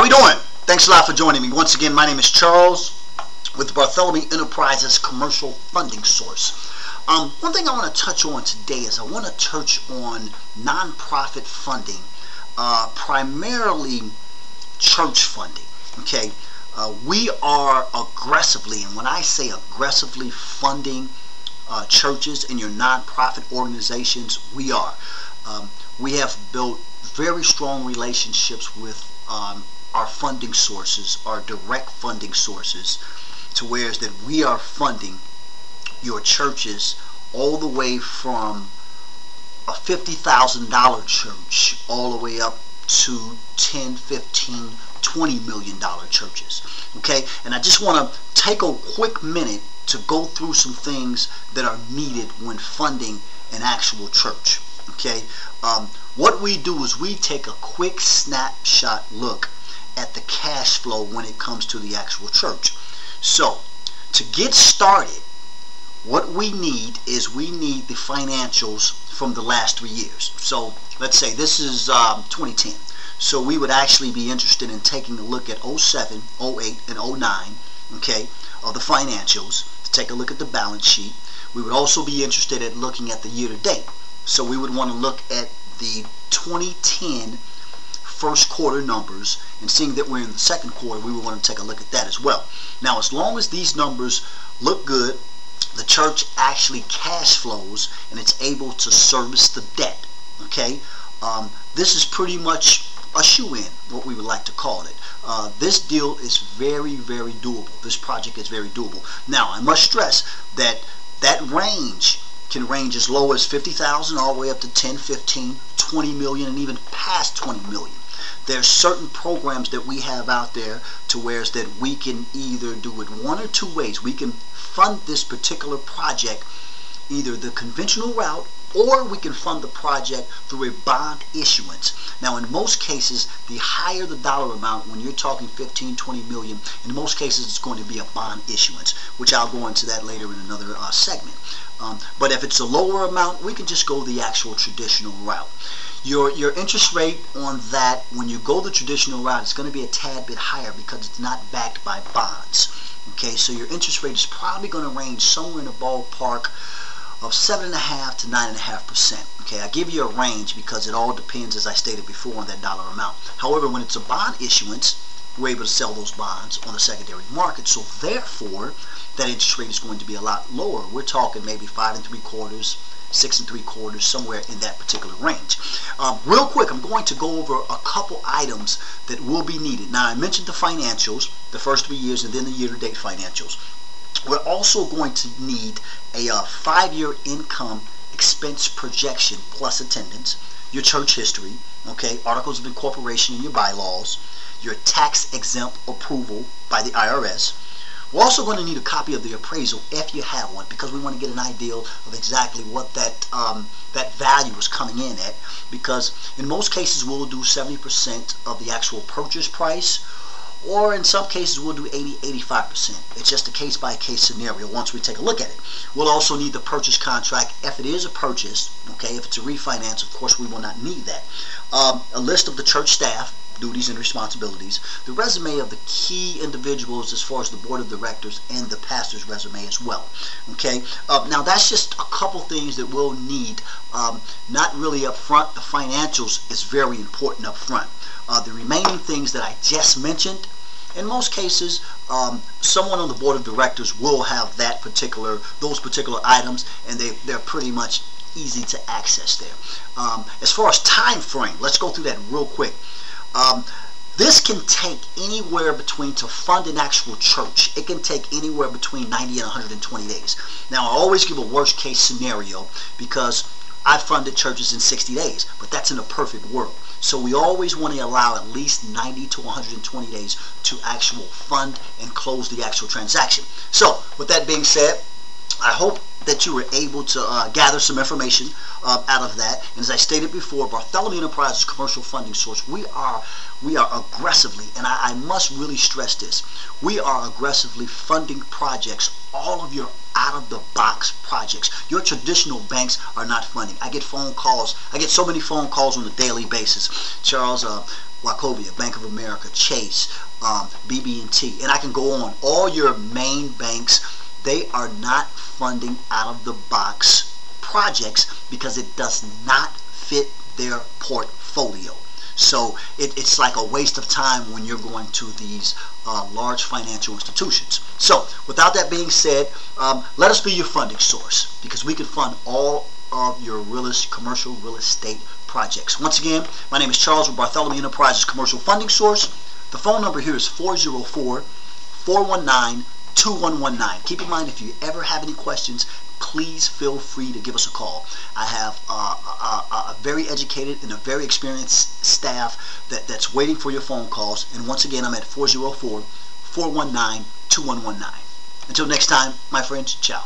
How we doing? Thanks a lot for joining me. Once again, my name is Charles with Bartholomew Enterprises Commercial Funding Source. One thing I want to touch on today is I want to touch on nonprofit funding, primarily church funding. Okay, we are aggressively, and when I say aggressively funding churches and your nonprofit organizations, we are. We have built very strong relationships with our funding sources, our direct funding sources, to where is that we are funding your churches all the way from a $50,000 church all the way up to 10, 15, $20 million churches. Okay, and I just want to take a quick minute to go through some things that are needed when funding an actual church. Okay, what we do is we take a quick snapshot look at the cash flow when it comes to the actual church. So to get started, what we need is we need the financials from the last 3 years. So let's say this is 2010. So we would actually be interested in taking a look at 07, 08, and 09, okay, of the financials, to take a look at the balance sheet. We would also be interested in looking at the year to date. So we would want to look at the 2010 first quarter numbers, and seeing that we're in the second quarter, we would want to take a look at that as well. Now, as long as these numbers look good, the church actually cash flows and it's able to service the debt. Okay, this is pretty much a shoe-in, what we would like to call it. This deal is very, very doable. This project is very doable. Now, I must stress that that range can range as low as 50,000 all the way up to 10, 15, 20 million, and even past 20 million. There's certain programs that we have out there to where is that we can either do it one or two ways. We can fund this particular project either the conventional route, or we can fund the project through a bond issuance. Now, in most cases, the higher the dollar amount, when you're talking 15, 20 million, in most cases it's going to be a bond issuance, which I'll go into that later in another segment. But if it's a lower amount, we can just go the actual traditional route. Your interest rate on that, when you go the traditional route, is going to be a tad bit higher because it's not backed by bonds. Okay, so your interest rate is probably going to range somewhere in the ballpark of 7.5% to 9.5%. Okay, I give you a range because it all depends, as I stated before, on that dollar amount. However, when it's a bond issuance, we're able to sell those bonds on the secondary market. So therefore, that interest rate is going to be a lot lower. We're talking maybe 5 3/4, 6 3/4, somewhere in that particular range. Real quick, I'm going to go over a couple items that will be needed. Now, I mentioned the financials, the first 3 years, and then the year-to-date financials. We're also going to need a 5-year income expense projection plus attendance, your church history, okay, articles of incorporation and your bylaws, your tax-exempt approval by the IRS. We're also going to need a copy of the appraisal if you have one, because we want to get an idea of exactly what that value is coming in at, because in most cases we'll do 70% of the actual purchase price, or in some cases we'll do 80-85%. It's just a case-by-case scenario once we take a look at it. We'll also need the purchase contract if it is a purchase. Okay, if it's a refinance, of course we will not need that. A list of the church staff, duties and responsibilities, the resume of the key individuals as far as the board of directors, and the pastor's resume as well. Okay, now that's just a couple things that we'll need, not really up front. The financials is very important up front. The remaining things that I just mentioned, in most cases, someone on the board of directors will have those particular items, and they're pretty much easy to access there. As far as time frame, let's go through that real quick. This can take anywhere between, to fund an actual church, it can take anywhere between 90 and 120 days. Now, I always give a worst case scenario because I've funded churches in 60 days, but that's in a perfect world. So we always want to allow at least 90 to 120 days to actual fund and close the actual transaction. So with that being said, I hope that you were able to gather some information out of that. And as I stated before, Bartholomew Enterprises Commercial Funding Source, we are aggressively, and I must really stress this, we are aggressively funding projects all of your out-of-the-box projects. Your traditional banks are not funding. I get phone calls. I get so many phone calls on a daily basis. Charles, Wachovia, Bank of America, Chase, BB&T, and I can go on. All your main banks, they are not funding out-of-the-box projects because it does not fit their portfolio. So it's like a waste of time when you're going to these large financial institutions. So without that being said, let us be your funding source, because we can fund all of your commercial real estate projects. Once again, my name is Charles with Bartholomew Enterprises Commercial Funding Source. The phone number here is 404-419-2119. Keep in mind, if you ever have any questions, please feel free to give us a call. I have a very educated and a very experienced staff that's waiting for your phone calls. And once again, I'm at 404-419-2119. Until next time, my friends, ciao.